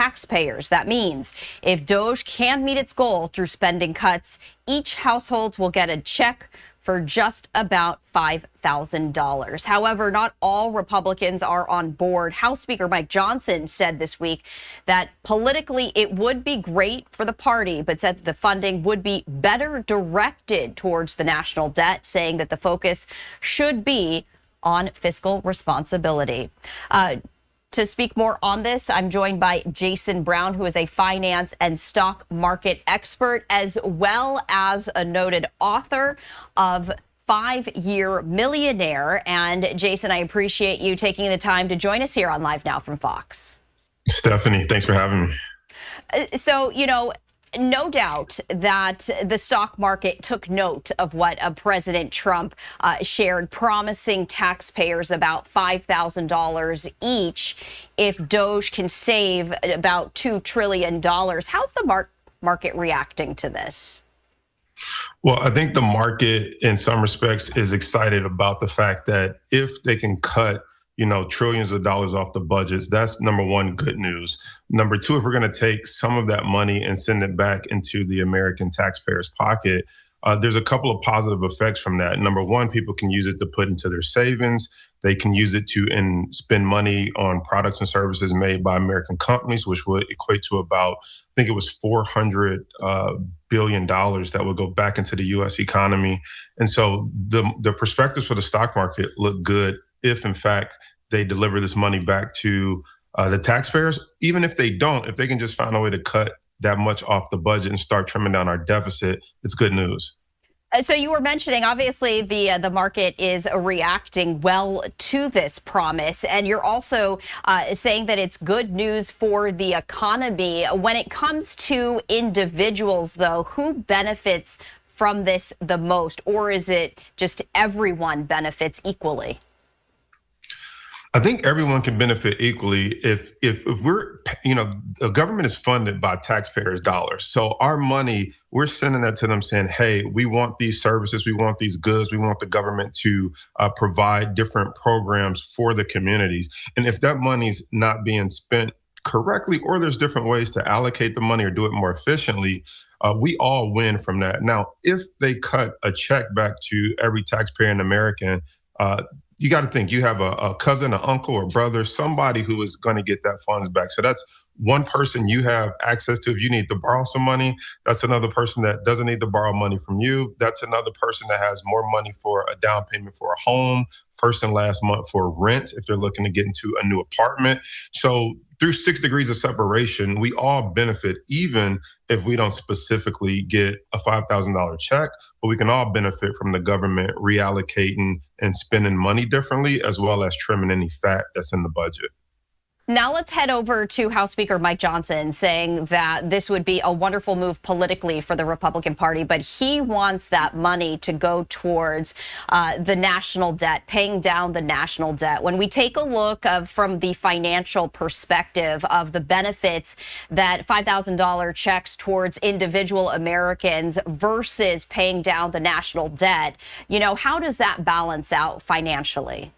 taxpayers. That means if DOGE can meet its goal through spending cuts, each household will get a check for just about $5,000. However, not all Republicans are on board. House Speaker Mike Johnson said this week that politically it would be great for the party, but said that the funding would be better directed towards the national debt, saying that the focus should be on fiscal responsibility. To speak more on this, I'm joined by Jason Brown, who is a finance and stock market expert, as well as a noted author of 5-Year Millionaire. And Jason, I appreciate you taking the time to join us here on Live Now from Fox. Stephanie, thanks for having me. So, no doubt that the stock market took note of what President Trump shared, promising taxpayers about $5,000 each if DOGE can save about $2 trillion. How's the market reacting to this? Well, I think the market in some respects is excited about the fact that if they can cut trillions of dollars off the budgets, that's number one, good news. Number two, if we're going to take some of that money and send it back into the American taxpayer's pocket, there's a couple of positive effects from that. Number one, people can use it to put into their savings. They can use it to spend money on products and services made by American companies, which would equate to about, I think it was $400 billion that would go back into the U.S. economy. And so the perspectives for the stock market look good if, in fact, they deliver this money back to the taxpayers. Even if they don't, if they can just find a way to cut that much off the budget and start trimming down our deficit, it's good news. So you were mentioning, obviously, the market is reacting well to this promise, and you're also saying that it's good news for the economy. When it comes to individuals, though, who benefits from this the most, or is it just everyone benefits equally? I think everyone can benefit equally if we're, the government is funded by taxpayers' dollars. So our money, we're sending that to them saying, hey, we want these services, we want these goods, we want the government to provide different programs for the communities. And if that money's not being spent correctly, or there's different ways to allocate the money or do it more efficiently, we all win from that. Now, if they cut a check back to every taxpayer in America, you got to think you have a cousin, an uncle, or brother, somebody who is going to get that funds back. So that's one person you have access to. If you need to borrow some money, that's another person that doesn't need to borrow money from you. That's another person that has more money for a down payment for a home, first and last month for rent, if they're looking to get into a new apartment. So through 6 degrees of separation, we all benefit, even if we don't specifically get a $5,000 check, but we can all benefit from the government reallocating and spending money differently, as well as trimming any fat that's in the budget. Now let's head over to House Speaker Mike Johnson, saying that this would be a wonderful move politically for the Republican Party, but he wants that money to go towards the national debt, paying down the national debt. When we take a look from the financial perspective of the benefits that $5,000 checks towards individual Americans versus paying down the national debt, how does that balance out financially?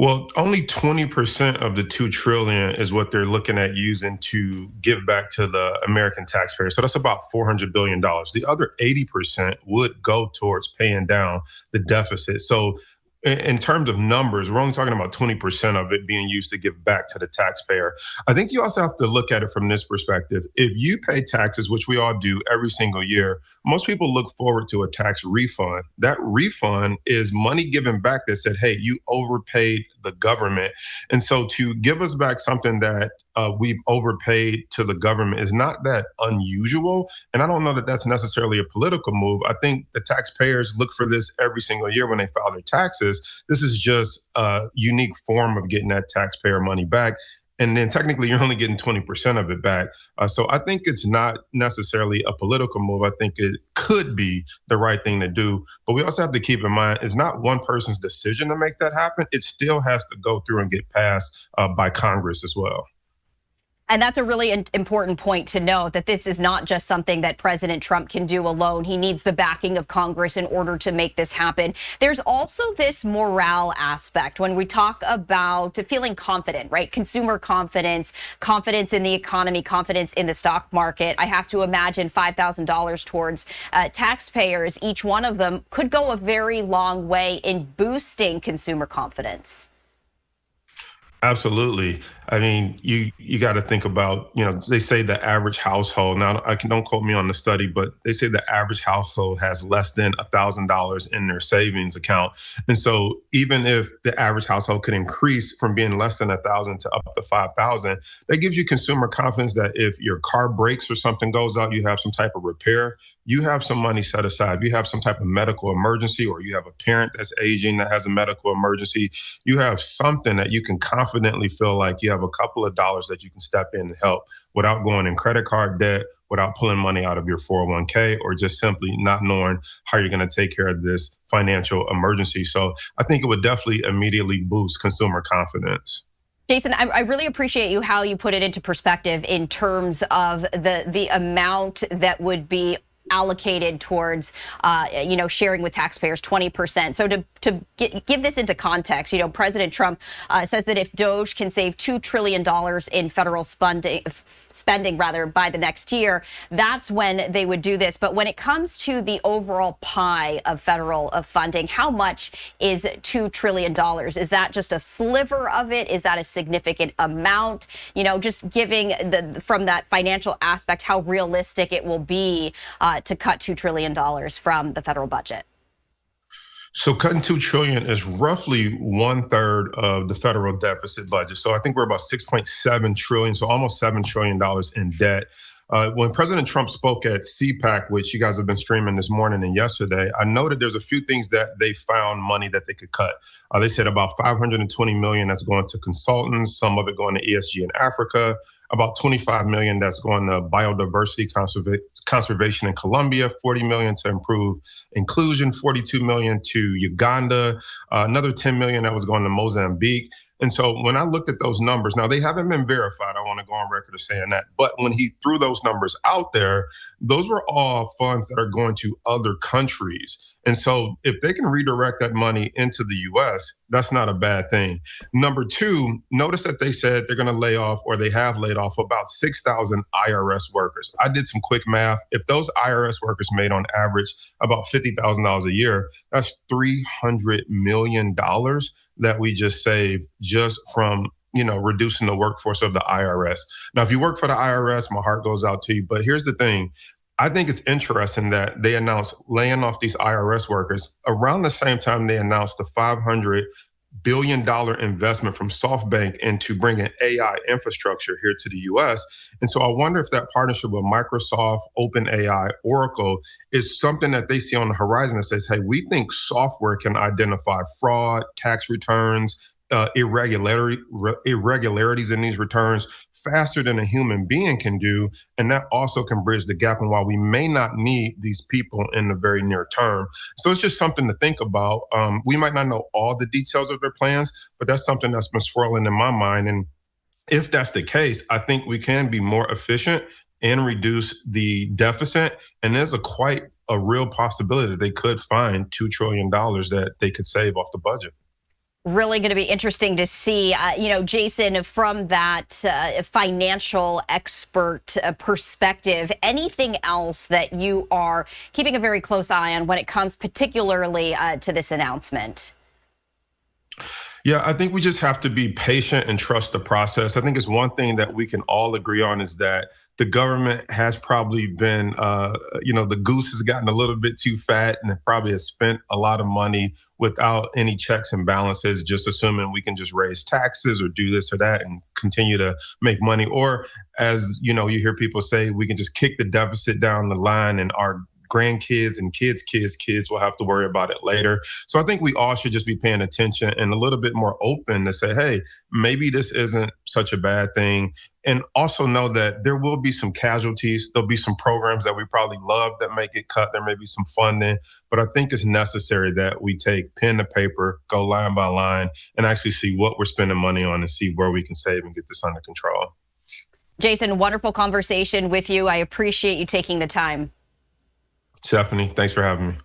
Well, only 20% of the $2 trillion is what they're looking at using to give back to the American taxpayer. So that's about $400 billion. The other 80% would go towards paying down the deficit. So in terms of numbers, we're only talking about 20% of it being used to give back to the taxpayer. I think you also have to look at it from this perspective. If you pay taxes, which we all do every single year, most people look forward to a tax refund. That refund is money given back that said, hey, you overpaid the government. And so to give us back something that we've overpaid to the government is not that unusual. And I don't know that that's necessarily a political move. I think the taxpayers look for this every single year when they file their taxes. This is just a unique form of getting that taxpayer money back. And then technically you're only getting 20% of it back. So I think it's not necessarily a political move. I think it could be the right thing to do. But we also have to keep in mind, it's not one person's decision to make that happen. It still has to go through and get passed by Congress as well. And that's a really important point to note, that this is not just something that President Trump can do alone. He needs the backing of Congress in order to make this happen. There's also this morale aspect when we talk about feeling confident, right? Consumer confidence, confidence in the economy, confidence in the stock market. I have to imagine $5,000 towards taxpayers, each one of them, could go a very long way in boosting consumer confidence. Absolutely. I mean, you got to think about, they say the average household. Now, don't quote me on the study, but they say the average household has less than $1,000 in their savings account. And so even if the average household could increase from being less than 1,000 to up to 5,000, that gives you consumer confidence that if your car breaks or something goes out, you have some type of repair, you have some money set aside. You have some type of medical emergency, or you have a parent that's aging that has a medical emergency. You have something that you can confidently feel like you have a couple of dollars that you can step in and help without going in credit card debt, without pulling money out of your 401k, or just simply not knowing how you're going to take care of this financial emergency. So I think it would definitely immediately boost consumer confidence. Jason, I really appreciate how you put it into perspective in terms of the amount that would be allocated towards, sharing with taxpayers, 20%. So to give this into context, President Trump says that if DOGE can save $2 trillion in federal spending by the next year, that's when they would do this. But when it comes to the overall pie of federal funding, how much is $2 trillion? Is that just a sliver of it? Is that a significant amount? Just giving from that financial aspect, how realistic it will be to cut $2 trillion from the federal budget. So cutting $2 trillion is roughly 1/3 of the federal deficit budget. So I think we're about $6.7 trillion, so almost $7 trillion in debt. When President Trump spoke at CPAC, which you guys have been streaming this morning and yesterday, I noted there's a few things that they found money that they could cut. They said about $520 million that's going to consultants, some of it going to ESG in Africa, about $25 million that's going to biodiversity conservation in Colombia, $40 million to improve inclusion, $42 million to Uganda, another $10 million that was going to Mozambique. And so when I looked at those numbers, now they haven't been verified, I want to go on record as saying that, but when he threw those numbers out there, those were all funds that are going to other countries. And so if they can redirect that money into the US, that's not a bad thing. Number two, notice that they said they're going to lay off, or they have laid off, about 6,000 IRS workers. I did some quick math. If those IRS workers made on average about $50,000 a year, that's $300 million that we just saved just from reducing the workforce of the IRS. Now, if you work for the IRS, my heart goes out to you. But here's the thing. I think it's interesting that they announced laying off these IRS workers around the same time they announced the $500 billion investment from SoftBank into bringing AI infrastructure here to the US. And so I wonder if that partnership with Microsoft, OpenAI, Oracle is something that they see on the horizon that says, hey, we think software can identify fraud, tax returns, irregularities in these returns faster than a human being can do. And that also can bridge the gap in why we may not need these people in the very near term. So it's just something to think about. We might not know all the details of their plans, but that's something that's been swirling in my mind. And if that's the case, I think we can be more efficient and reduce the deficit. And there's quite a real possibility that they could find $2 trillion that they could save off the budget. Really going to be interesting to see, Jason, from that financial expert perspective, anything else that you are keeping a very close eye on when it comes particularly to this announcement? Yeah, I think we just have to be patient and trust the process. I think it's one thing that we can all agree on is that the government has probably been, the goose has gotten a little bit too fat, and it probably has spent a lot of money without any checks and balances, just assuming we can just raise taxes or do this or that and continue to make money. Or as you hear people say, we can just kick the deficit down the line and our grandkids and kids will have to worry about it later. So I think we all should just be paying attention and a little bit more open to say, hey, maybe this isn't such a bad thing. And also know that there will be some casualties. There'll be some programs that we probably love that may get cut. There may be some funding, but I think it's necessary that we take pen to paper, go line by line, and actually see what we're spending money on and see where we can save and get this under control. Jason, wonderful conversation with you. I appreciate you taking the time. Stephanie, thanks for having me.